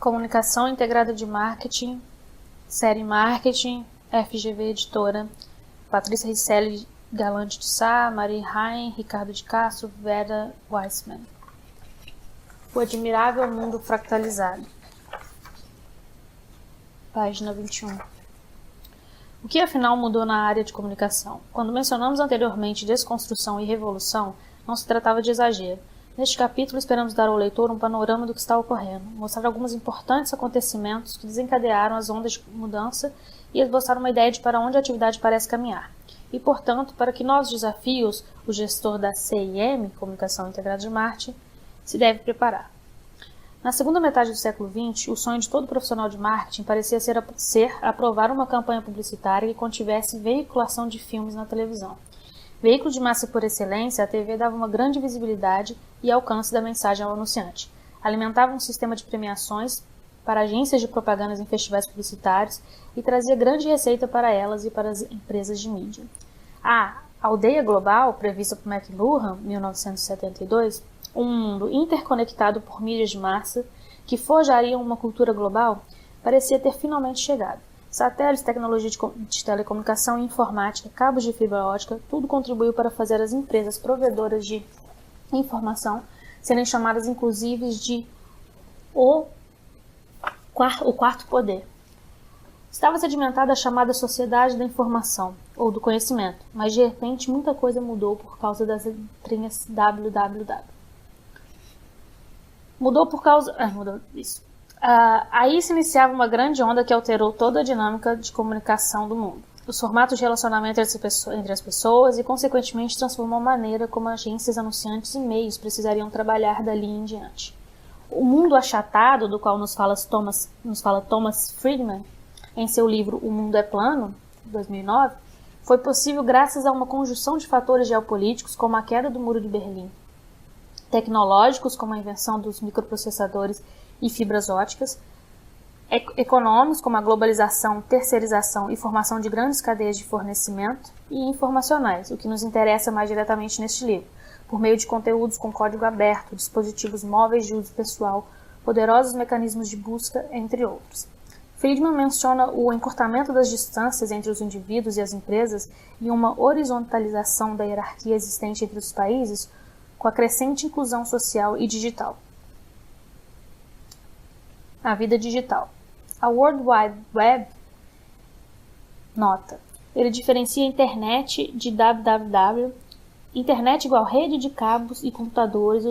Comunicação Integrada de Marketing, Série Marketing, FGV Editora, Patrícia Risselli Galante de Sá, Marie Hein, Ricardo de Castro, Vera Weissman. O Admirável Mundo Fractalizado. Página 21. O que afinal mudou na área de comunicação? Quando mencionamos anteriormente desconstrução e revolução, não se tratava de exagero. Neste capítulo, esperamos dar ao leitor um panorama do que está ocorrendo, mostrar alguns importantes acontecimentos que desencadearam as ondas de mudança e esboçar uma ideia de para onde a atividade parece caminhar. E, portanto, para que novos desafios o gestor da CIM, Comunicação Integrada de Marketing, se deve preparar. Na segunda metade do século XX, o sonho de todo profissional de marketing parecia ser aprovar uma campanha publicitária que contivesse veiculação de filmes na televisão. Veículo de massa por excelência, a TV dava uma grande visibilidade e alcance da mensagem ao anunciante. Alimentava um sistema de premiações para agências de propagandas em festivais publicitários e trazia grande receita para elas e para as empresas de mídia. A Aldeia Global, prevista por McLuhan, 1972, um mundo interconectado por mídias de massa que forjariam uma cultura global, parecia ter finalmente chegado. Satélites, tecnologia de telecomunicação e informática, cabos de fibra ótica, tudo contribuiu para fazer as empresas provedoras de informação serem chamadas inclusive de o quarto poder. Estava sedimentada a chamada sociedade da informação, ou do conhecimento, mas de repente muita coisa mudou por causa das letrinhas www. Aí se iniciava uma grande onda que alterou toda a dinâmica de comunicação do mundo. Os formatos de relacionamento entre as pessoas e, consequentemente, transformou a maneira como agências, anunciantes e meios precisariam trabalhar dali em diante. O mundo achatado, do qual nos fala Thomas Friedman em seu livro O Mundo é Plano, 2009, foi possível graças a uma conjunção de fatores geopolíticos como a queda do Muro de Berlim, tecnológicos como a invenção dos microprocessadores e fibras óticas, econômicos como a globalização, terceirização e formação de grandes cadeias de fornecimento, e informacionais, o que nos interessa mais diretamente neste livro, por meio de conteúdos com código aberto, dispositivos móveis de uso pessoal, poderosos mecanismos de busca, entre outros. Friedman menciona o encurtamento das distâncias entre os indivíduos e as empresas e uma horizontalização da hierarquia existente entre os países, com a crescente inclusão social e digital. A vida digital. A World Wide Web nota. Ele diferencia a internet de www, internet igual rede de cabos e computadores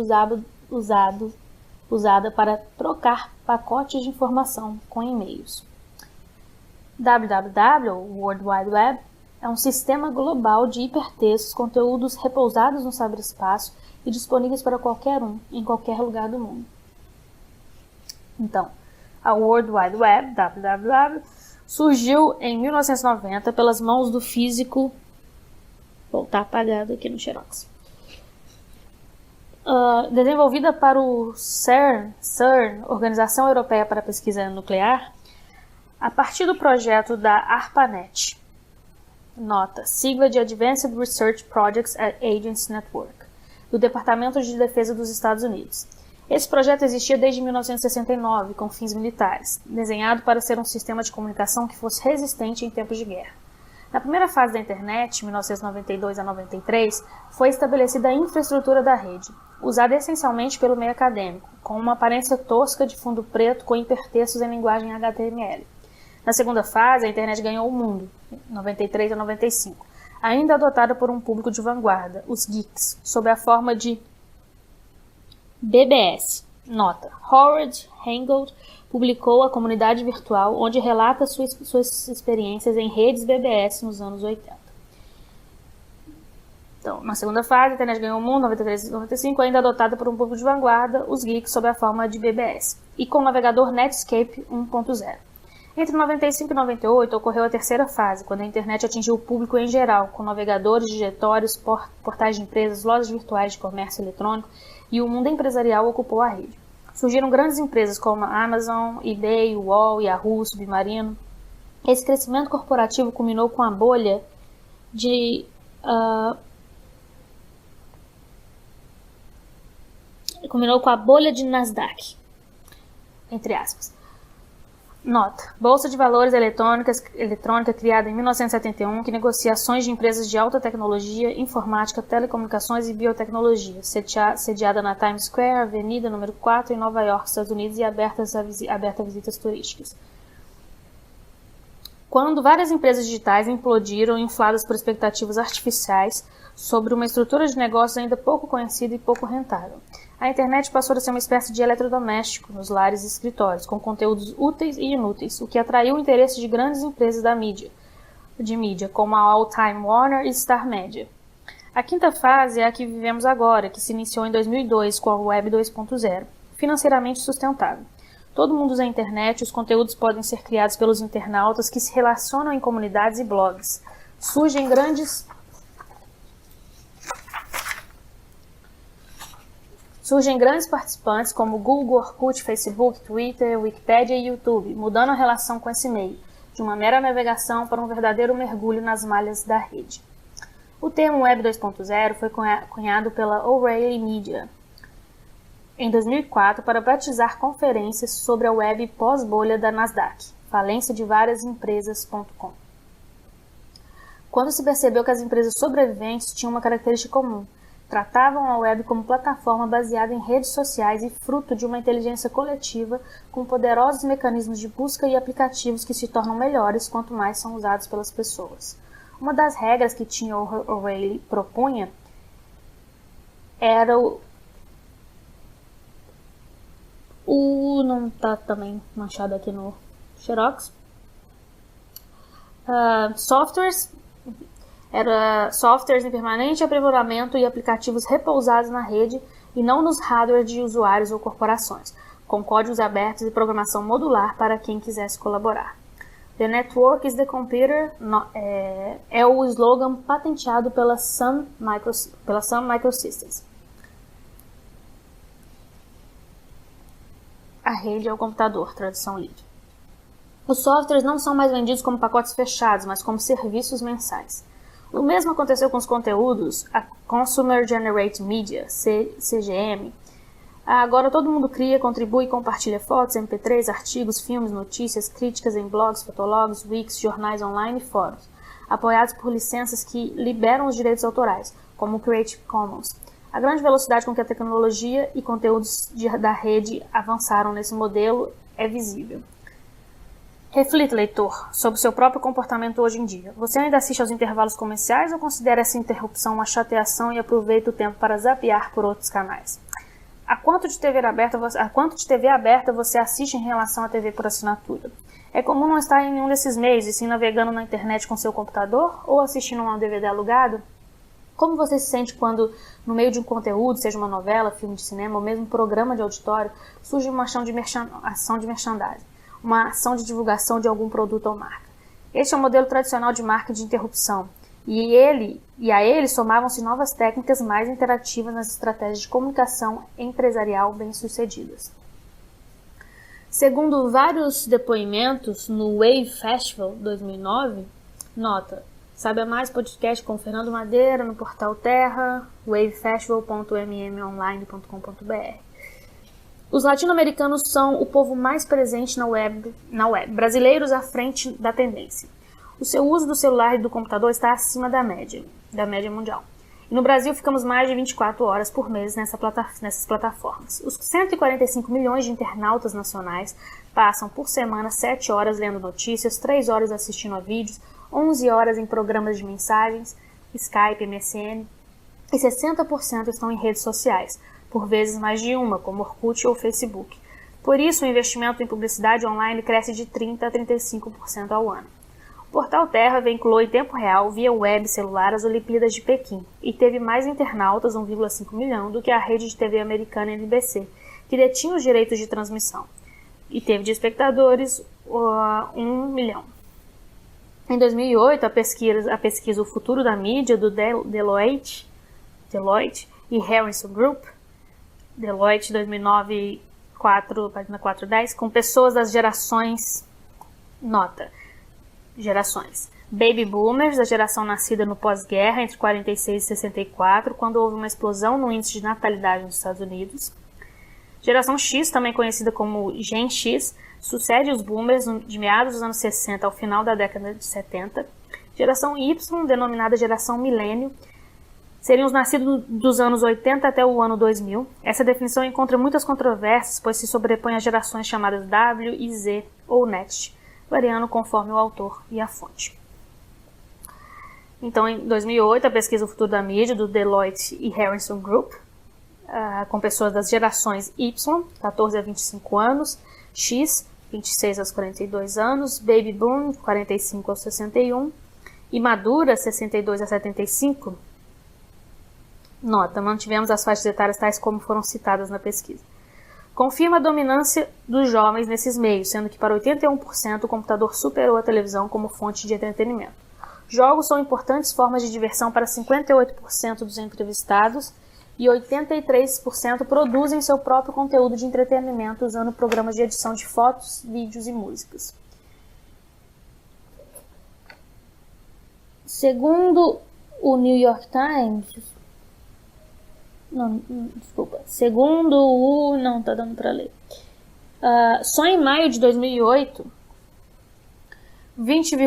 usada para trocar pacotes de informação com e-mails. www, World Wide Web, é um sistema global de hipertextos, conteúdos repousados no cyberespaço e disponíveis para qualquer um, em qualquer lugar do mundo. Então, a World Wide Web, www, surgiu em 1990 pelas mãos do físico... Bom, tá apagado aqui no Xerox. Desenvolvida para o CERN, Organização Europeia para a Pesquisa Nuclear, a partir do projeto da ARPANET, nota, sigla de Advanced Research Projects Agency Network, do Departamento de Defesa dos Estados Unidos. Esse projeto existia desde 1969, com fins militares, desenhado para ser um sistema de comunicação que fosse resistente em tempos de guerra. Na primeira fase da internet, 1992 a 93, foi estabelecida a infraestrutura da rede, usada essencialmente pelo meio acadêmico, com uma aparência tosca de fundo preto com hipertextos em linguagem HTML. Na segunda fase, a internet ganhou o mundo, 93 a 95, ainda adotada por um público de vanguarda, os geeks, sob a forma de BBS. Nota. Howard Hengold publicou A Comunidade Virtual, onde relata suas experiências em redes BBS nos anos 80. Então, na segunda fase, a internet ganhou o mundo, 93 e 95, ainda adotada por um público de vanguarda, os geeks, sob a forma de BBS, e com o navegador Netscape 1.0. Entre 95 e 98, ocorreu a terceira fase, quando a internet atingiu o público em geral, com navegadores, diretórios, portais de empresas, lojas virtuais de comércio eletrônico, e o mundo empresarial ocupou a rede. Surgiram grandes empresas como a Amazon, eBay, UOL, Yahoo, Submarino. Esse crescimento corporativo culminou com a bolha de Nasdaq, entre aspas. Nota: Bolsa de Valores eletrônica criada em 1971, que negocia ações de empresas de alta tecnologia, informática, telecomunicações e biotecnologia, sediada na Times Square, Avenida número 4, em Nova York, Estados Unidos, e aberta a visitas turísticas. Quando várias empresas digitais implodiram, infladas por expectativas artificiais sobre uma estrutura de negócios ainda pouco conhecida e pouco rentável, a internet passou a ser uma espécie de eletrodoméstico nos lares e escritórios, com conteúdos úteis e inúteis, o que atraiu o interesse de grandes empresas de mídia, como a All-Time Warner e Star Media. A quinta fase é a que vivemos agora, que se iniciou em 2002 com a Web 2.0, financeiramente sustentável. Todo mundo usa a internet, os conteúdos podem ser criados pelos internautas que se relacionam em comunidades e blogs. Surgem grandes participantes como Google, Orkut, Facebook, Twitter, Wikipedia e YouTube, mudando a relação com esse meio, de uma mera navegação para um verdadeiro mergulho nas malhas da rede. O termo Web 2.0 foi cunhado pela O'Reilly Media em 2004 para batizar conferências sobre a web pós-bolha da Nasdaq, falência de várias empresas.com. Quando se percebeu que as empresas sobreviventes tinham uma característica comum: tratavam a web como plataforma baseada em redes sociais e fruto de uma inteligência coletiva com poderosos mecanismos de busca e aplicativos que se tornam melhores quanto mais são usados pelas pessoas. Uma das regras que Tim O'Reilly propunha era não está também manchado aqui no Xerox. Softwares em permanente aprimoramento e aplicativos repousados na rede e não nos hardware de usuários ou corporações, com códigos abertos e programação modular para quem quisesse colaborar. The Network is the Computer é o slogan patenteado pela Sun Microsystems. A rede é o computador, tradução livre. Os softwares não são mais vendidos como pacotes fechados, mas como serviços mensais. O mesmo aconteceu com os conteúdos, a Consumer Generated Media, CGM. Agora todo mundo cria, contribui e compartilha fotos, MP3, artigos, filmes, notícias, críticas em blogs, fotologs, wikis, jornais online e fóruns, apoiados por licenças que liberam os direitos autorais, como o Creative Commons. A grande velocidade com que a tecnologia e conteúdos da rede avançaram nesse modelo é visível. Reflita, leitor, sobre o seu próprio comportamento hoje em dia. Você ainda assiste aos intervalos comerciais ou considera essa interrupção uma chateação e aproveita o tempo para zapear por outros canais? A quanto de TV aberta você assiste em relação à TV por assinatura? É comum não estar em nenhum desses meios e sim navegando na internet com seu computador ou assistindo a um DVD alugado? Como você se sente quando, no meio de um conteúdo, seja uma novela, filme de cinema ou mesmo programa de auditório, surge uma ação de merchandising, uma ação de divulgação de algum produto ou marca? Este é o modelo tradicional de marketing de interrupção, e a ele somavam-se novas técnicas mais interativas nas estratégias de comunicação empresarial bem-sucedidas. Segundo vários depoimentos no Wave Festival 2009, nota: Saiba mais podcast com Fernando Madeira no portal Terra, wavefestival.mmonline.com.br. Os latino-americanos são o povo mais presente na web, brasileiros à frente da tendência. O seu uso do celular e do computador está acima da média mundial. E no Brasil ficamos mais de 24 horas por mês nessas plataformas. Os 145 milhões de internautas nacionais passam por semana 7 horas lendo notícias, 3 horas assistindo a vídeos, 11 horas em programas de mensagens, Skype, MSN, e 60% estão em redes sociais, por vezes mais de uma, como Orkut ou Facebook. Por isso, o investimento em publicidade online cresce de 30% a 35% ao ano. O Portal Terra vinculou em tempo real, via web e celular, as Olimpíadas de Pequim, e teve mais internautas, 1,5 milhão, do que a rede de TV americana NBC, que detinha os direitos de transmissão, e teve de espectadores 1 milhão. Em 2008, a pesquisa O Futuro da Mídia, do Deloitte e Harrison Group, Deloitte 2009, página 410, com pessoas das gerações, gerações, Baby Boomers, a geração nascida no pós-guerra, entre 46 e 64, quando houve uma explosão no índice de natalidade nos Estados Unidos. Geração X, também conhecida como Gen X, Sucede os boomers de meados dos anos 60 ao final da década de 70. Geração Y, denominada geração milênio, seriam os nascidos dos anos 80 até o ano 2000. Essa definição encontra muitas controvérsias, pois se sobrepõe às gerações chamadas W e Z ou Next, variando conforme o autor e a fonte. Então, em 2008, a pesquisa O Futuro da Mídia, do Deloitte e Harrison Group, com pessoas das gerações Y, 14 a 25 anos, X, 26 aos 42 anos, Baby Boom, 45 aos 61, e Madura, 62 a 75, nota, mantivemos as faixas etárias tais como foram citadas na pesquisa. Confirma a dominância dos jovens nesses meios, sendo que para 81% o computador superou a televisão como fonte de entretenimento. Jogos são importantes formas de diversão para 58% dos entrevistados e 83% produzem seu próprio conteúdo de entretenimento usando programas de edição de fotos, vídeos e músicas. Segundo o New York Times, segundo o... não tá dando para ler. Só em maio de 2008, 20,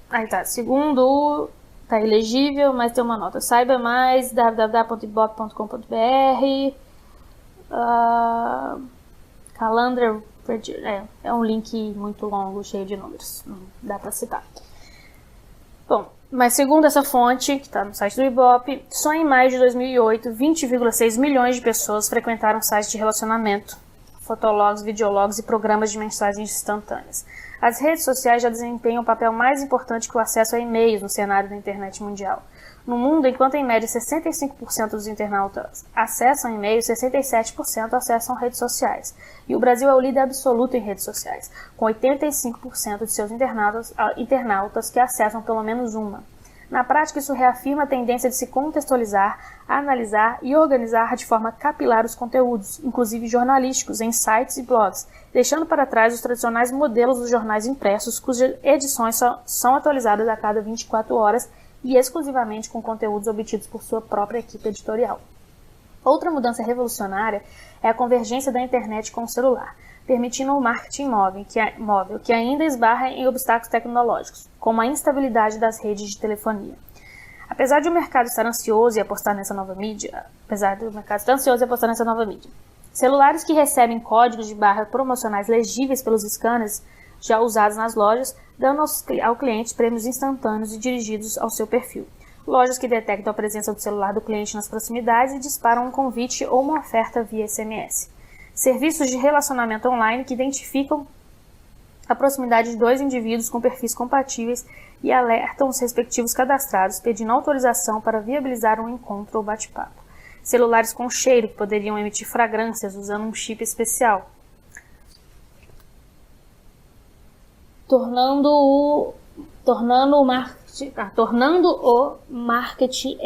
aí tá, segundo o... tá ilegível, mas tem uma nota. Saiba mais, www.ibope.com.br, calendar, é um link muito longo, cheio de números, não dá para citar. Bom, mas segundo essa fonte, que está no site do Ibope, só em maio de 2008, 20,6 milhões de pessoas frequentaram sites de relacionamento, fotologs, videologs e programas de mensagens instantâneas. As redes sociais já desempenham um papel mais importante que o acesso a e-mails no cenário da internet mundial. No mundo, enquanto em média 65% dos internautas acessam e-mails, 67% acessam redes sociais. E o Brasil é o líder absoluto em redes sociais, com 85% de seus internautas que acessam pelo menos uma. Na prática, isso reafirma a tendência de se contextualizar, analisar e organizar de forma capilar os conteúdos, inclusive jornalísticos, em sites e blogs, deixando para trás os tradicionais modelos dos jornais impressos, cujas edições são atualizadas a cada 24 horas e exclusivamente com conteúdos obtidos por sua própria equipe editorial. Outra mudança revolucionária é a convergência da internet com o celular, permitindo o marketing móvel, que ainda esbarra em obstáculos tecnológicos, como a instabilidade das redes de telefonia. Apesar de o mercado estar ansioso e apostar nessa nova mídia, celulares que recebem códigos de barra promocionais legíveis pelos scanners já usados nas lojas, dando ao cliente prêmios instantâneos e dirigidos ao seu perfil. Lojas que detectam a presença do celular do cliente nas proximidades e disparam um convite ou uma oferta via SMS. Serviços de relacionamento online que identificam a proximidade de dois indivíduos com perfis compatíveis e alertam os respectivos cadastrados, pedindo autorização para viabilizar um encontro ou bate-papo. Celulares com cheiro que poderiam emitir fragrâncias usando um chip especial, tornando o marketing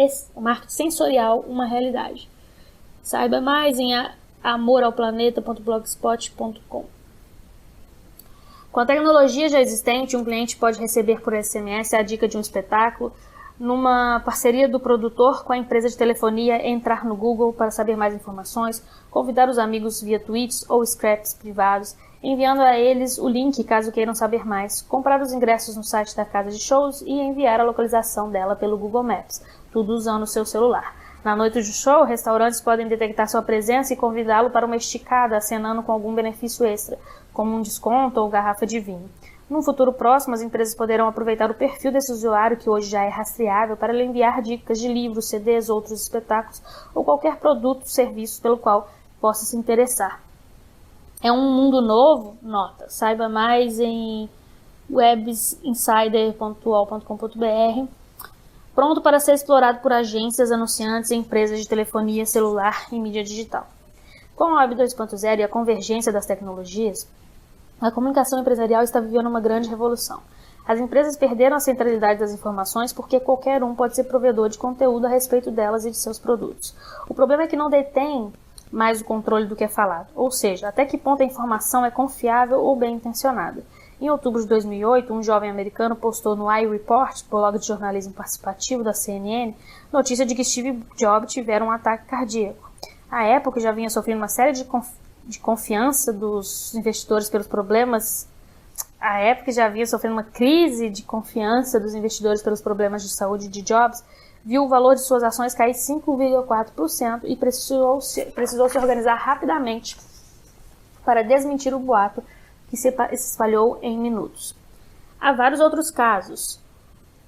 sensorial uma realidade. Saiba mais em amoralplaneta.blogspot.com. Com a tecnologia já existente, um cliente pode receber por SMS a dica de um espetáculo, numa parceria do produtor com a empresa de telefonia, entrar no Google para saber mais informações, convidar os amigos via tweets ou scraps privados, enviando a eles o link caso queiram saber mais, comprar os ingressos no site da casa de shows e enviar a localização dela pelo Google Maps, tudo usando o seu celular. Na noite do show, restaurantes podem detectar sua presença e convidá-lo para uma esticada, acenando com algum benefício extra, como um desconto ou garrafa de vinho. Num futuro próximo, as empresas poderão aproveitar o perfil desse usuário, que hoje já é rastreável, para lhe enviar dicas de livros, CDs, outros espetáculos ou qualquer produto ou serviço pelo qual possa se interessar. É um mundo novo? Nota. Saiba mais em websinsider.uol.com.br. Pronto para ser explorado por agências, anunciantes e empresas de telefonia celular e mídia digital. Com a Web 2.0 e a convergência das tecnologias, a comunicação empresarial está vivendo uma grande revolução. As empresas perderam a centralidade das informações porque qualquer um pode ser provedor de conteúdo a respeito delas e de seus produtos. O problema é que não detém mais o controle do que é falado, ou seja, até que ponto a informação é confiável ou bem intencionada. Em outubro de 2008, um jovem americano postou no iReport, blog de jornalismo participativo da CNN, notícia de que Steve Jobs tivera um ataque cardíaco. A Apple, que já vinha sofrendo uma série de confiança dos investidores pelos problemas. A Apple, que já havia sofrido uma crise de confiança dos investidores pelos problemas de saúde de Jobs, viu o valor de suas ações cair 5,4% e precisou se organizar rapidamente para desmentir o boato que se espalhou em minutos. Há vários outros casos.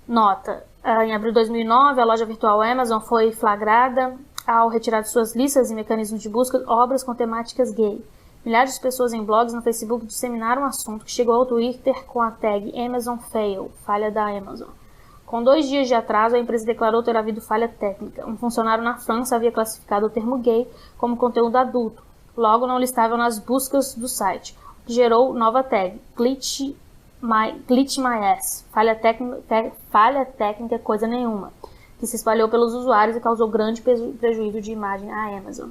Nota: em abril de 2009, a loja virtual Amazon foi flagrada ao retirar de suas listas e mecanismos de busca obras com temáticas gay. Milhares de pessoas em blogs no Facebook disseminaram o assunto, que chegou ao Twitter com a tag Amazon Fail, falha da Amazon. Com 2 dias de atraso, a empresa declarou ter havido falha técnica. Um funcionário na França havia classificado o termo gay como conteúdo adulto. Logo, não listável nas buscas do site, o que gerou nova tag, Glitch My Ass, falha técnica coisa nenhuma, que se espalhou pelos usuários e causou grande prejuízo de imagem à Amazon.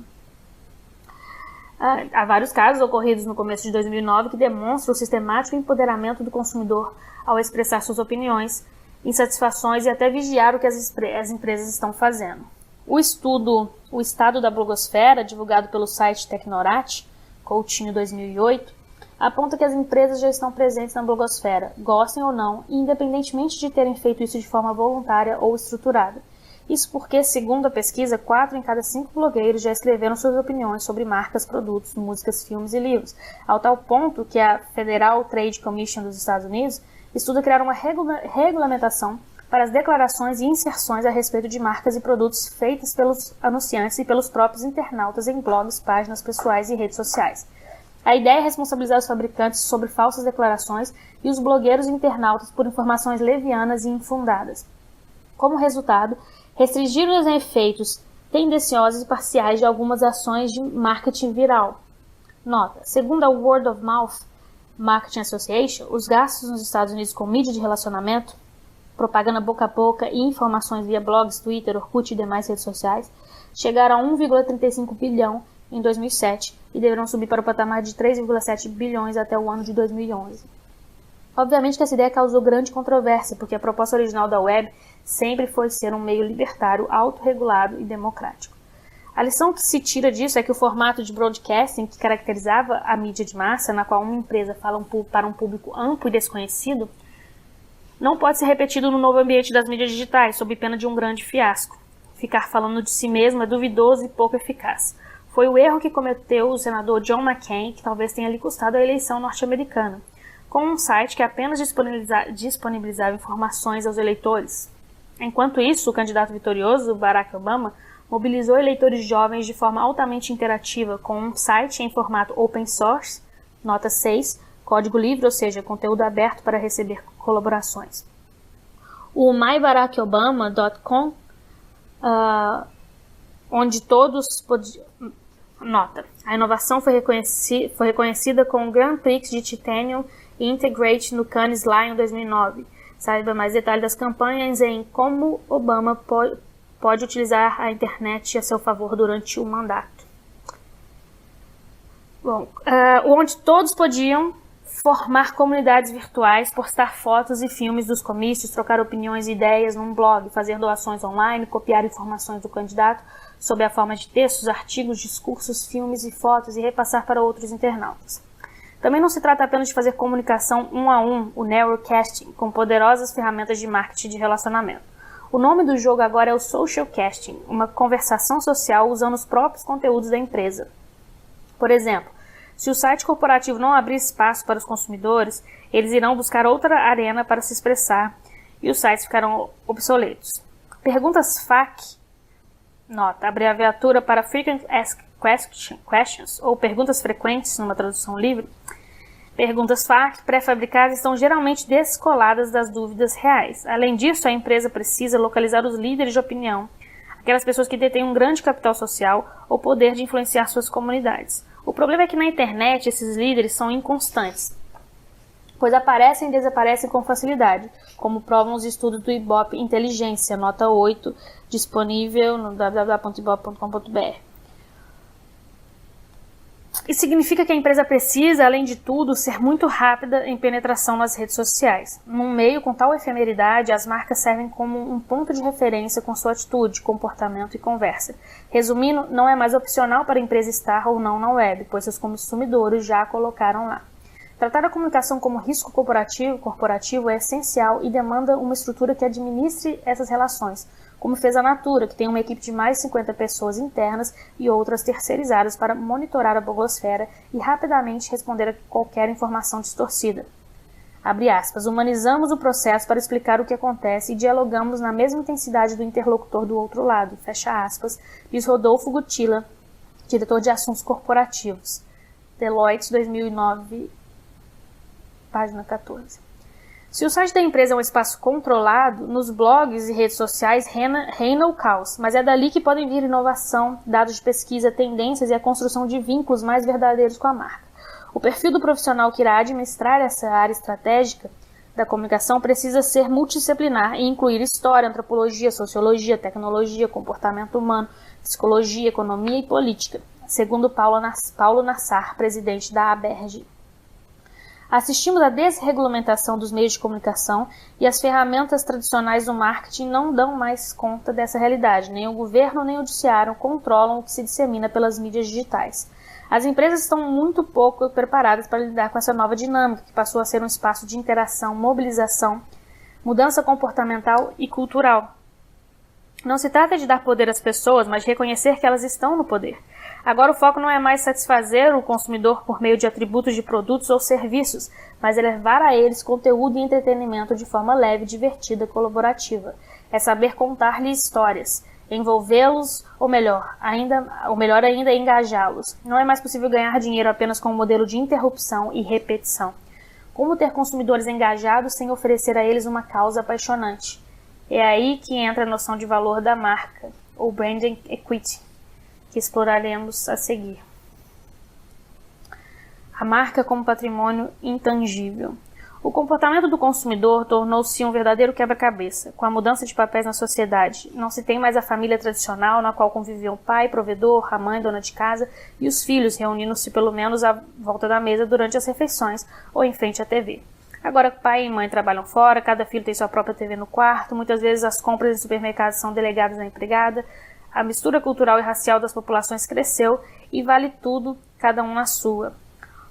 Há vários casos ocorridos no começo de 2009 que demonstram o sistemático empoderamento do consumidor ao expressar suas opiniões, insatisfações e até vigiar o que as empresas estão fazendo. O estudo O Estado da Blogosfera, divulgado pelo site Tecnorat, Coutinho 2008, aponta que as empresas já estão presentes na blogosfera, gostem ou não, independentemente de terem feito isso de forma voluntária ou estruturada. Isso porque, segundo a pesquisa, 4 em cada 5 blogueiros já escreveram suas opiniões sobre marcas, produtos, músicas, filmes e livros, ao tal ponto que a Federal Trade Commission dos Estados Unidos estuda criar uma regulamentação para as declarações e inserções a respeito de marcas e produtos feitas pelos anunciantes e pelos próprios internautas em blogs, páginas pessoais e redes sociais. A ideia é responsabilizar os fabricantes sobre falsas declarações e os blogueiros e internautas por informações levianas e infundadas. Como resultado, restringir os efeitos tendenciosos e parciais de algumas ações de marketing viral. Nota: segundo a Word of Mouth Marketing Association, os gastos nos Estados Unidos com mídia de relacionamento, propaganda boca a boca e informações via blogs, Twitter, Orkut e demais redes sociais chegaram a 1,35 bilhão em 2007 e deverão subir para o patamar de 3,7 bilhões até o ano de 2011. Obviamente que essa ideia causou grande controvérsia, porque a proposta original da web sempre foi ser um meio libertário, autorregulado e democrático. A lição que se tira disso é que o formato de broadcasting que caracterizava a mídia de massa, na qual uma empresa fala para um público amplo e desconhecido, não pode ser repetido no novo ambiente das mídias digitais, sob pena de um grande fiasco. Ficar falando de si mesmo é duvidoso e pouco eficaz. Foi o erro que cometeu o senador John McCain, que talvez tenha lhe custado a eleição norte-americana, com um site que apenas disponibilizava informações aos eleitores. Enquanto isso, o candidato vitorioso, Barack Obama, mobilizou eleitores jovens de forma altamente interativa com um site em formato open source, nota 6, código livre, ou seja, conteúdo aberto para receber colaborações. O mybarackobama.com, onde todos podiam... Nota: a inovação foi reconhecida com o Grand Prix de Titanium e Integrate no Cannes Lion 2009. Saiba mais detalhes das campanhas em como Obama pode utilizar a internet a seu favor durante o mandato. Bom, onde todos podiam formar comunidades virtuais, postar fotos e filmes dos comícios, trocar opiniões e ideias num blog, fazer doações online, copiar informações do candidato sob a forma de textos, artigos, discursos, filmes e fotos e repassar para outros internautas. Também não se trata apenas de fazer comunicação um a um, o narrowcasting, com poderosas ferramentas de marketing de relacionamento. O nome do jogo agora é o social casting, uma conversação social usando os próprios conteúdos da empresa. Por exemplo, se o site corporativo não abrir espaço para os consumidores, eles irão buscar outra arena para se expressar e os sites ficarão obsoletos. Perguntas FAQ, nota, abreviatura para Frequent Asked Questions, ou perguntas frequentes, numa tradução livre. Perguntas FAQ pré-fabricadas estão geralmente descoladas das dúvidas reais. Além disso, a empresa precisa localizar os líderes de opinião, aquelas pessoas que detêm um grande capital social ou poder de influenciar suas comunidades. O problema é que na internet esses líderes são inconstantes, pois aparecem e desaparecem com facilidade, como provam os estudos do Ibope Inteligência, nota 8, disponível no www.ibope.com.br. Isso significa que a empresa precisa, além de tudo, ser muito rápida em penetração nas redes sociais. Num meio com tal efemeridade, as marcas servem como um ponto de referência com sua atitude, comportamento e conversa. Resumindo, não é mais opcional para a empresa estar ou não na web, pois seus consumidores já a colocaram lá. Tratar a comunicação como risco corporativo é essencial e demanda uma estrutura que administre essas relações, como fez a Natura, que tem uma equipe de mais de 50 pessoas internas e outras terceirizadas para monitorar a blogosfera e rapidamente responder a qualquer informação distorcida. Abre aspas, humanizamos o processo para explicar o que acontece e dialogamos na mesma intensidade do interlocutor do outro lado, fecha aspas, diz Rodolfo Gutilla, diretor de assuntos corporativos. Deloitte, 2009, página 14. Se o site da empresa é um espaço controlado, nos blogs e redes sociais reina o caos, mas é dali que podem vir inovação, dados de pesquisa, tendências e a construção de vínculos mais verdadeiros com a marca. O perfil do profissional que irá administrar essa área estratégica da comunicação precisa ser multidisciplinar e incluir história, antropologia, sociologia, tecnologia, comportamento humano, psicologia, economia e política, segundo Paulo Nassar, presidente da ABERJ. Assistimos à desregulamentação dos meios de comunicação e as ferramentas tradicionais do marketing não dão mais conta dessa realidade. Nem o governo nem o judiciário controlam o que se dissemina pelas mídias digitais. As empresas estão muito pouco preparadas para lidar com essa nova dinâmica, que passou a ser um espaço de interação, mobilização, mudança comportamental e cultural. Não se trata de dar poder às pessoas, mas de reconhecer que elas estão no poder. Agora o foco não é mais satisfazer o consumidor por meio de atributos de produtos ou serviços, mas é levar a eles conteúdo e entretenimento de forma leve, divertida, colaborativa. É saber contar-lhes histórias, envolvê-los, ou melhor ainda, engajá-los. Não é mais possível ganhar dinheiro apenas com um modelo de interrupção e repetição. Como ter consumidores engajados sem oferecer a eles uma causa apaixonante? É aí que entra a noção de valor da marca, ou branding equity, que exploraremos a seguir. A marca como patrimônio intangível. O comportamento do consumidor tornou-se um verdadeiro quebra-cabeça. Com a mudança de papéis na sociedade, não se tem mais a família tradicional na qual conviviam o pai, provedor, a mãe, dona de casa e os filhos reunindo-se pelo menos à volta da mesa durante as refeições ou em frente à TV. Agora pai e mãe trabalham fora, cada filho tem sua própria TV no quarto, muitas vezes as compras em supermercados são delegadas à empregada, a mistura cultural e racial das populações cresceu e vale tudo, cada um na sua.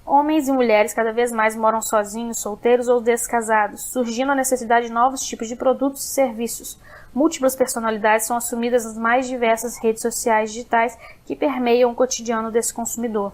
Homens e mulheres cada vez mais moram sozinhos, solteiros ou descasados, surgindo a necessidade de novos tipos de produtos e serviços. Múltiplas personalidades são assumidas nas mais diversas redes sociais digitais que permeiam o cotidiano desse consumidor.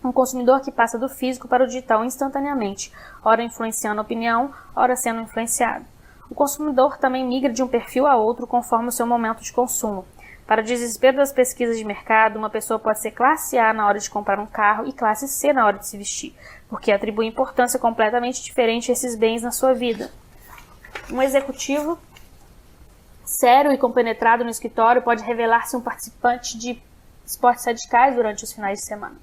Um consumidor que passa do físico para o digital instantaneamente, ora influenciando a opinião, ora sendo influenciado. O consumidor também migra de um perfil a outro conforme o seu momento de consumo. Para o desespero das pesquisas de mercado, uma pessoa pode ser classe A na hora de comprar um carro e classe C na hora de se vestir, porque atribui importância completamente diferente a esses bens na sua vida. Um executivo sério e compenetrado no escritório pode revelar-se um participante de esportes radicais durante os finais de semana.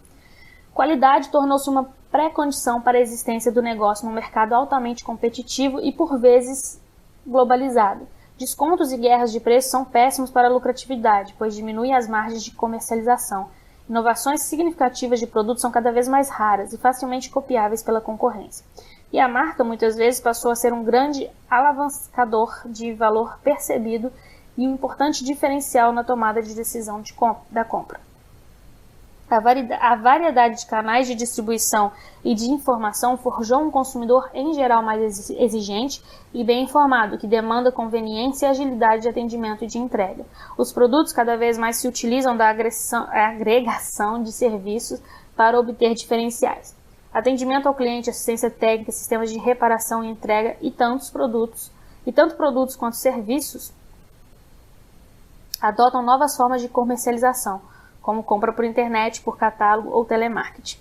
Qualidade tornou-se uma pré-condição para a existência do negócio num mercado altamente competitivo e, por vezes, globalizado. Descontos e guerras de preço são péssimos para a lucratividade, pois diminuem as margens de comercialização. Inovações significativas de produtos são cada vez mais raras e facilmente copiáveis pela concorrência. E a marca, muitas vezes, passou a ser um grande alavancador de valor percebido e um importante diferencial na tomada de decisão da compra. A variedade de canais de distribuição e de informação forjou um consumidor em geral mais exigente e bem informado, que demanda conveniência e agilidade de atendimento e de entrega. Os produtos cada vez mais se utilizam da agregação de serviços para obter diferenciais. Atendimento ao cliente, assistência técnica, sistemas de reparação e entrega e tanto produtos quanto serviços adotam novas formas de comercialização, como compra por internet, por catálogo ou telemarketing.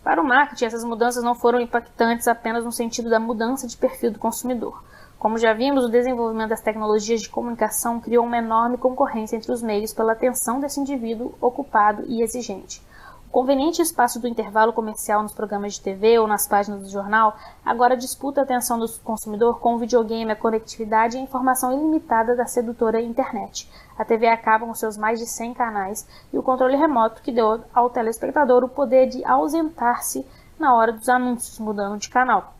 Para o marketing, essas mudanças não foram impactantes apenas no sentido da mudança de perfil do consumidor. Como já vimos, o desenvolvimento das tecnologias de comunicação criou uma enorme concorrência entre os meios pela atenção desse indivíduo ocupado e exigente. O conveniente espaço do intervalo comercial nos programas de TV ou nas páginas do jornal agora disputa a atenção do consumidor com o videogame, a conectividade e a informação ilimitada da sedutora internet. A TV a cabo com seus mais de 100 canais e o controle remoto que deu ao telespectador o poder de ausentar-se na hora dos anúncios, mudando de canal.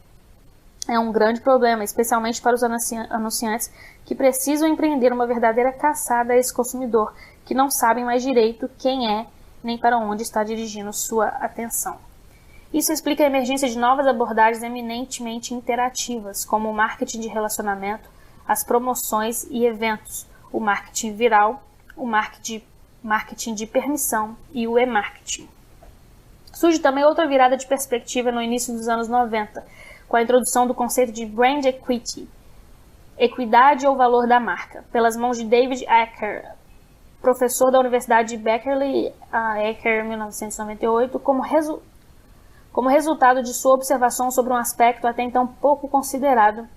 É um grande problema, especialmente para os anunciantes que precisam empreender uma verdadeira caçada a esse consumidor, que não sabem mais direito quem é nem para onde está dirigindo sua atenção. Isso explica a emergência de novas abordagens eminentemente interativas, como o marketing de relacionamento, as promoções e eventos, o marketing viral, o marketing de permissão e o e-marketing. Surge também outra virada de perspectiva no início dos anos 90, com a introdução do conceito de brand equity, equidade ou valor da marca, pelas mãos de David Ecker, professor da Universidade de Berkeley, Ecker, 1998, como resultado de sua observação sobre um aspecto até então pouco considerado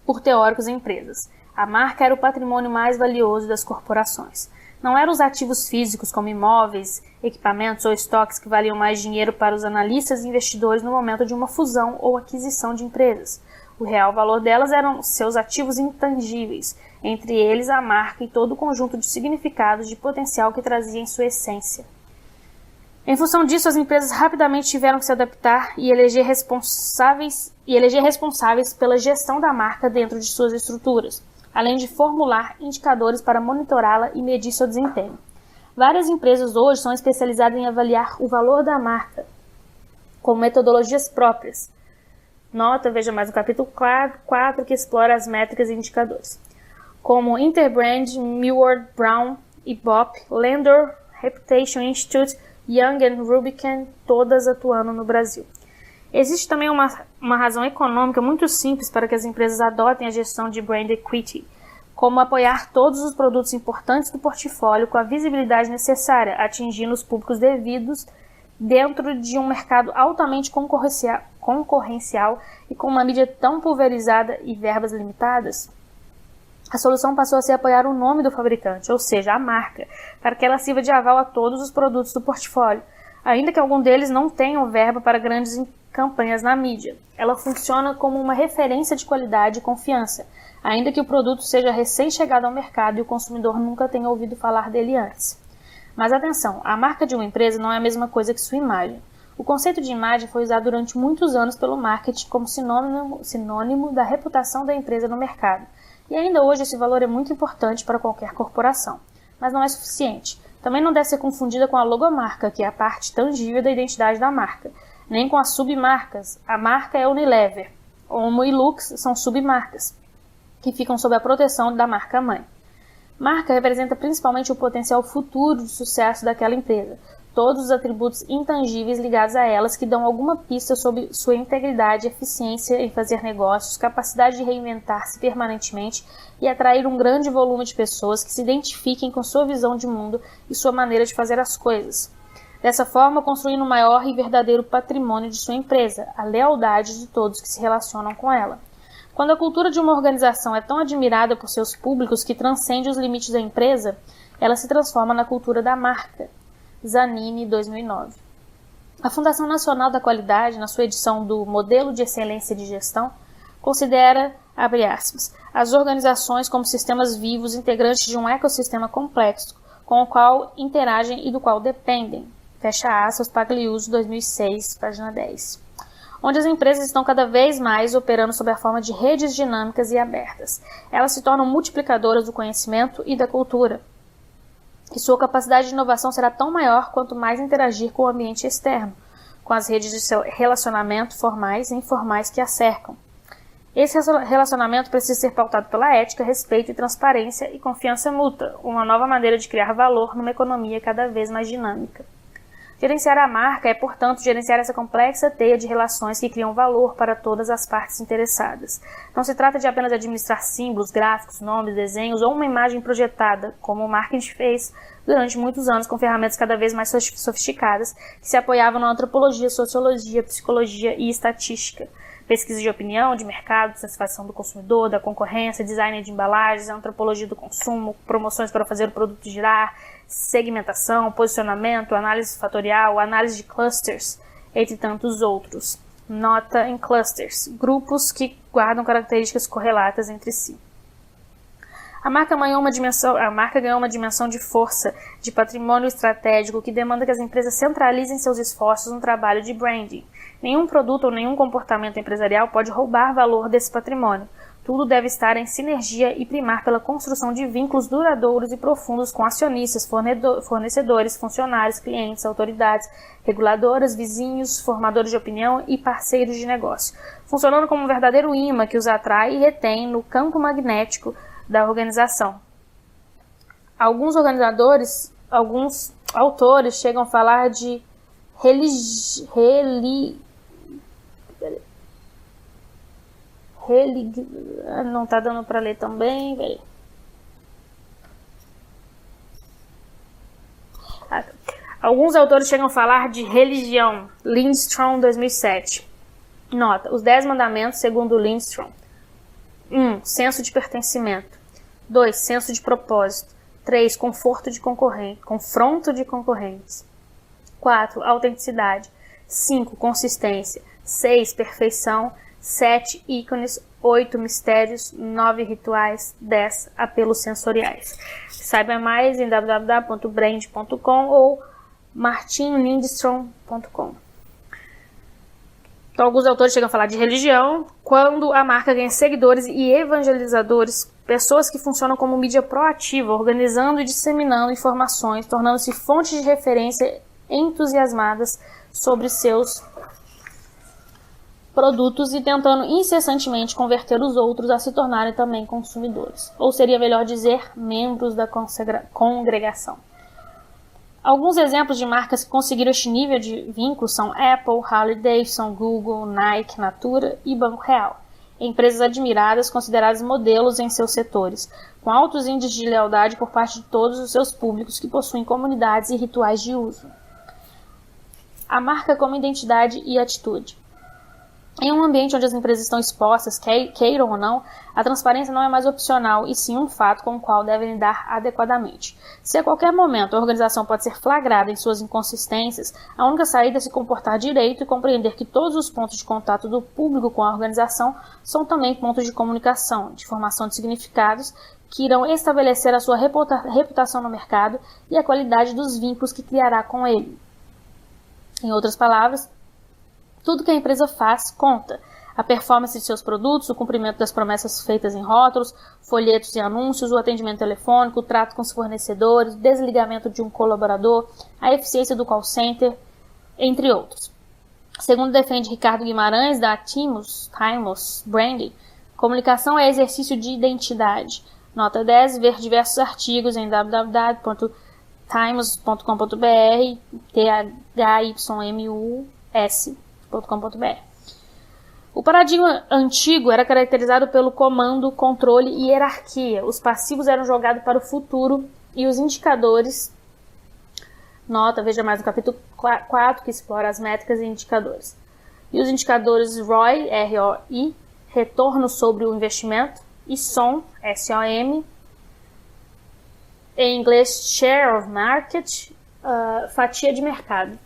por teóricos e empresas. A marca era o patrimônio mais valioso das corporações. Não eram os ativos físicos, como imóveis, equipamentos ou estoques, que valiam mais dinheiro para os analistas e investidores no momento de uma fusão ou aquisição de empresas. O real valor delas eram seus ativos intangíveis, entre eles a marca e todo o conjunto de significados de potencial que trazia em sua essência. Em função disso, as empresas rapidamente tiveram que se adaptar e eleger responsáveis pela gestão da marca dentro de suas estruturas, além de formular indicadores para monitorá-la e medir seu desempenho. Várias empresas hoje são especializadas em avaliar o valor da marca com metodologias próprias. Veja mais no capítulo 4 que explora as métricas e indicadores, como Interbrand, Millward Brown, Ibope, Landor, Reputation Institute, Young & Rubicon, todas atuando no Brasil. Existe também uma razão econômica muito simples para que as empresas adotem a gestão de brand equity, como apoiar todos os produtos importantes do portfólio com a visibilidade necessária, atingindo os públicos devidos dentro de um mercado altamente concorrencial e com uma mídia tão pulverizada e verbas limitadas. A solução passou a ser apoiar o nome do fabricante, ou seja, a marca, para que ela sirva de aval a todos os produtos do portfólio, ainda que algum deles não tenham verba para grandes campanhas na mídia. Ela funciona como uma referência de qualidade e confiança, ainda que o produto seja recém-chegado ao mercado e o consumidor nunca tenha ouvido falar dele antes. Mas atenção, a marca de uma empresa não é a mesma coisa que sua imagem. O conceito de imagem foi usado durante muitos anos pelo marketing como sinônimo da reputação da empresa no mercado. E ainda hoje esse valor é muito importante para qualquer corporação, mas não é suficiente. Também não deve ser confundida com a logomarca, que é a parte tangível da identidade da marca, nem com as submarcas. A marca é Unilever. Omo e Lux são submarcas, que ficam sob a proteção da marca-mãe. Marca representa principalmente o potencial futuro de sucesso daquela empresa, todos os atributos intangíveis ligados a elas que dão alguma pista sobre sua integridade, eficiência em fazer negócios, capacidade de reinventar-se permanentemente e atrair um grande volume de pessoas que se identifiquem com sua visão de mundo e sua maneira de fazer as coisas. Dessa forma, construindo o maior e verdadeiro patrimônio de sua empresa, a lealdade de todos que se relacionam com ela. Quando a cultura de uma organização é tão admirada por seus públicos que transcende os limites da empresa, ela se transforma na cultura da marca. Zanini, 2009. A Fundação Nacional da Qualidade, na sua edição do Modelo de Excelência de Gestão, considera, abre aspas, as organizações como sistemas vivos integrantes de um ecossistema complexo, com o qual interagem e do qual dependem. Fecha aspas, Pagliuso, 2006, página 10. Onde as empresas estão cada vez mais operando sob a forma de redes dinâmicas e abertas. Elas se tornam multiplicadoras do conhecimento e da cultura. E sua capacidade de inovação será tão maior quanto mais interagir com o ambiente externo, com as redes de relacionamento formais e informais que a cercam. Esse relacionamento precisa ser pautado pela ética, respeito e transparência e confiança mútua, uma nova maneira de criar valor numa economia cada vez mais dinâmica. Gerenciar a marca é, portanto, gerenciar essa complexa teia de relações que criam valor para todas as partes interessadas. Não se trata de apenas administrar símbolos, gráficos, nomes, desenhos ou uma imagem projetada, como o marketing fez durante muitos anos com ferramentas cada vez mais sofisticadas que se apoiavam na antropologia, sociologia, psicologia e estatística. pesquisa de opinião, de mercado, satisfação do consumidor, da concorrência, design de embalagens, antropologia do consumo, promoções para fazer o produto girar, segmentação, posicionamento, análise fatorial, análise de clusters, entre tantos outros. Nota em clusters, grupos que guardam características correlatas entre si. A marca ganhou uma dimensão de força, de patrimônio estratégico que demanda que as empresas centralizem seus esforços no trabalho de branding. Nenhum produto ou nenhum comportamento empresarial pode roubar valor desse patrimônio. Tudo deve estar em sinergia e primar pela construção de vínculos duradouros e profundos com acionistas, fornecedores, funcionários, clientes, autoridades, reguladoras, vizinhos, formadores de opinião e parceiros de negócio, funcionando como um verdadeiro imã que os atrai e retém no campo magnético da organização. Alguns autores chegam a falar de não tá dando para ler também, velho. Alguns autores chegam a falar de religião. Lindstrom, 2007. Nota: os 10 mandamentos, segundo Lindstrom. 1. Senso de pertencimento. 2. Senso de propósito. 3. Confronto de concorrentes. 4. Autenticidade. 5. Consistência. 6. Perfeição. 7. Ícones. 8. Mistérios. 9. Rituais. 10. Apelos sensoriais. Saiba mais em www.brand.com ou martinlindstrom.com. Então, alguns autores chegam a falar de religião quando a marca ganha seguidores e evangelizadores, pessoas que funcionam como mídia proativa, organizando e disseminando informações, tornando-se fontes de referência entusiasmadas sobre seus produtos e tentando incessantemente converter os outros a se tornarem também consumidores. Ou seria melhor dizer, membros da congregação. Alguns exemplos de marcas que conseguiram este nível de vínculo são Apple, Harley-Davidson, Google, Nike, Natura e Banco Real. Empresas admiradas, consideradas modelos em seus setores, com altos índices de lealdade por parte de todos os seus públicos que possuem comunidades e rituais de uso. A marca como identidade e atitude. Em um ambiente onde as empresas estão expostas, queiram ou não, a transparência não é mais opcional e sim um fato com o qual devem lidar adequadamente. Se a qualquer momento a organização pode ser flagrada em suas inconsistências, a única saída é se comportar direito e compreender que todos os pontos de contato do público com a organização são também pontos de comunicação, de formação de significados, que irão estabelecer a sua reputação no mercado e a qualidade dos vínculos que criará com ele. Em outras palavras, tudo que a empresa faz conta. A performance de seus produtos, o cumprimento das promessas feitas em rótulos, folhetos e anúncios, o atendimento telefônico, o trato com os fornecedores, o desligamento de um colaborador, a eficiência do call center, entre outros. Segundo defende Ricardo Guimarães, da Timos Branding, comunicação é exercício de identidade. Nota 10, ver diversos artigos em www.timos.com.br, THYMUS.com.br. O paradigma antigo era caracterizado pelo comando, controle e hierarquia. Os passivos eram jogados para o futuro e os indicadores... Nota, veja mais no capítulo 4, que explora as métricas e indicadores. E os indicadores ROI, R-O-I, retorno sobre o investimento, e SOM, S-O-M, em inglês Share of Market, fatia de mercado,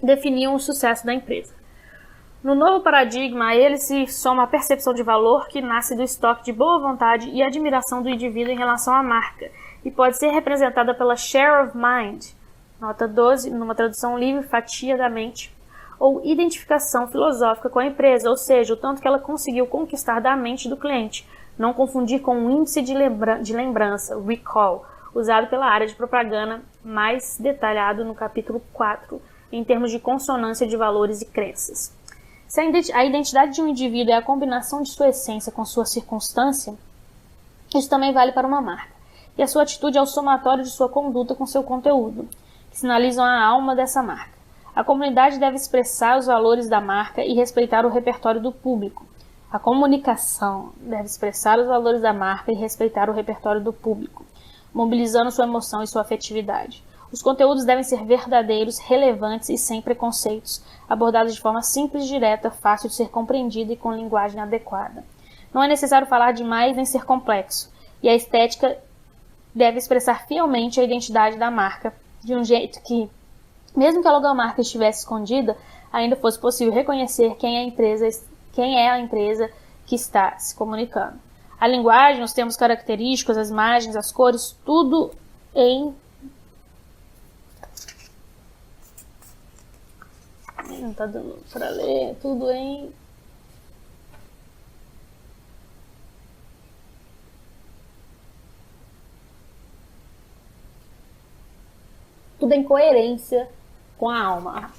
definiam o sucesso da empresa. No novo paradigma, a ele se soma a percepção de valor que nasce do estoque de boa vontade e admiração do indivíduo em relação à marca, e pode ser representada pela Share of Mind, nota 12, numa tradução livre, fatia da mente, ou identificação filosófica com a empresa, ou seja, o tanto que ela conseguiu conquistar da mente do cliente, não confundir com um índice de lembrança, recall, usado pela área de propaganda, mais detalhado no capítulo 4, em termos de consonância de valores e crenças. Se a identidade de um indivíduo é a combinação de sua essência com sua circunstância, isso também vale para uma marca. E a sua atitude é o somatório de sua conduta com seu conteúdo, que sinalizam a alma dessa marca. A comunidade deve expressar os valores da marca e respeitar o repertório do público. A comunicação deve expressar os valores da marca e respeitar o repertório do público, mobilizando sua emoção e sua afetividade. Os conteúdos devem ser verdadeiros, relevantes e sem preconceitos, abordados de forma simples e direta, fácil de ser compreendida e com linguagem adequada. Não é necessário falar demais nem ser complexo, e a estética deve expressar fielmente a identidade da marca, de um jeito que, mesmo que a logomarca estivesse escondida, ainda fosse possível reconhecer quem é a empresa que está se comunicando. A linguagem, os termos característicos, as imagens, as cores, tudo em... Não está dando para ler, tudo em... Tudo em coerência com a alma.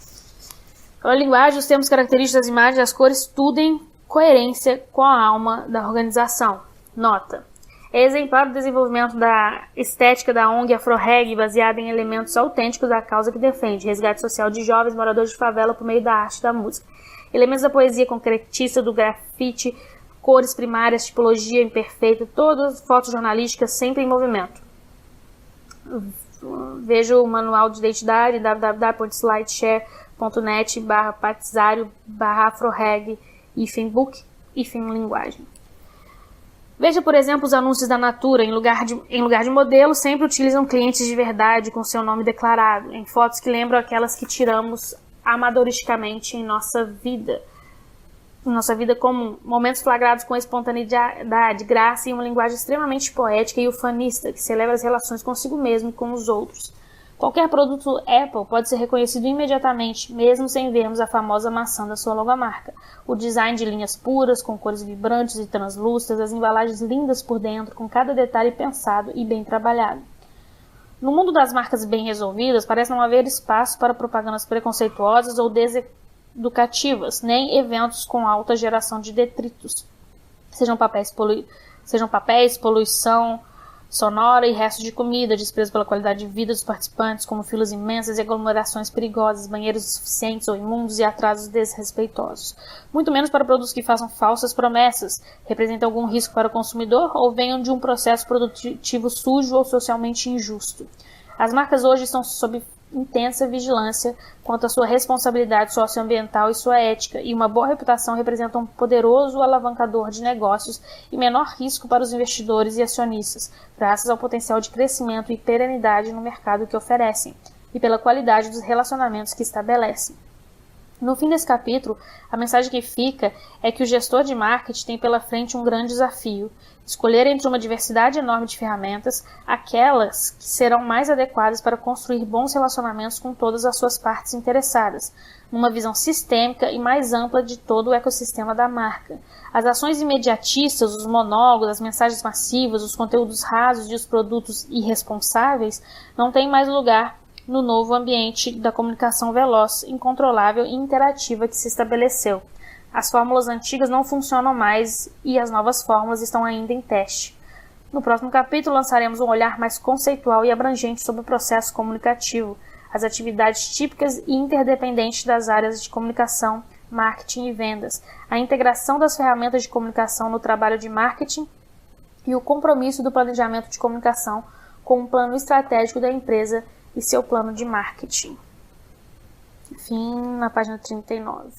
A linguagem, os termos característicos, as imagens, as cores, tudo em coerência com a alma da organização. Nota. É exemplar do desenvolvimento da estética da ONG AfroReg, baseada em elementos autênticos da causa que defende, resgate social de jovens moradores de favela por meio da arte e da música. Elementos da poesia concretista, do grafite, cores primárias, tipologia imperfeita, todas fotojornalísticas sempre em movimento. Veja o manual de identidade www.slideshare.net/patizário/afroreg-book-linguagem. Veja, por exemplo, os anúncios da Natura. Em lugar de modelo, sempre utilizam clientes de verdade com seu nome declarado, em fotos que lembram aquelas que tiramos amadoristicamente em nossa vida comum. Momentos flagrados com espontaneidade, graça e uma linguagem extremamente poética e ufanista, que celebra as relações consigo mesmo e com os outros. Qualquer produto Apple pode ser reconhecido imediatamente, mesmo sem vermos a famosa maçã da sua logomarca. O design de linhas puras, com cores vibrantes e translúcidas, as embalagens lindas por dentro, com cada detalhe pensado e bem trabalhado. No mundo das marcas bem resolvidas, parece não haver espaço para propagandas preconceituosas ou deseducativas, nem eventos com alta geração de detritos, sejam papéis, poluição sonora e restos de comida, desprezo pela qualidade de vida dos participantes, como filas imensas e aglomerações perigosas, banheiros insuficientes ou imundos e atrasos desrespeitosos. Muito menos para produtos que façam falsas promessas, representem algum risco para o consumidor ou venham de um processo produtivo sujo ou socialmente injusto. As marcas hoje estão sob intensa vigilância quanto à sua responsabilidade socioambiental e sua ética, e uma boa reputação representa um poderoso alavancador de negócios e menor risco para os investidores e acionistas, graças ao potencial de crescimento e perenidade no mercado que oferecem, e pela qualidade dos relacionamentos que estabelecem. No fim desse capítulo, a mensagem que fica é que o gestor de marketing tem pela frente um grande desafio: escolher entre uma diversidade enorme de ferramentas aquelas que serão mais adequadas para construir bons relacionamentos com todas as suas partes interessadas, numa visão sistêmica e mais ampla de todo o ecossistema da marca. As ações imediatistas, os monólogos, as mensagens massivas, os conteúdos rasos e os produtos irresponsáveis não têm mais lugar no novo ambiente da comunicação veloz, incontrolável e interativa que se estabeleceu. As fórmulas antigas não funcionam mais e as novas fórmulas estão ainda em teste. No próximo capítulo, lançaremos um olhar mais conceitual e abrangente sobre o processo comunicativo, as atividades típicas e interdependentes das áreas de comunicação, marketing e vendas, a integração das ferramentas de comunicação no trabalho de marketing e o compromisso do planejamento de comunicação com um plano estratégico da empresa e seu plano de marketing. Fim na página 39.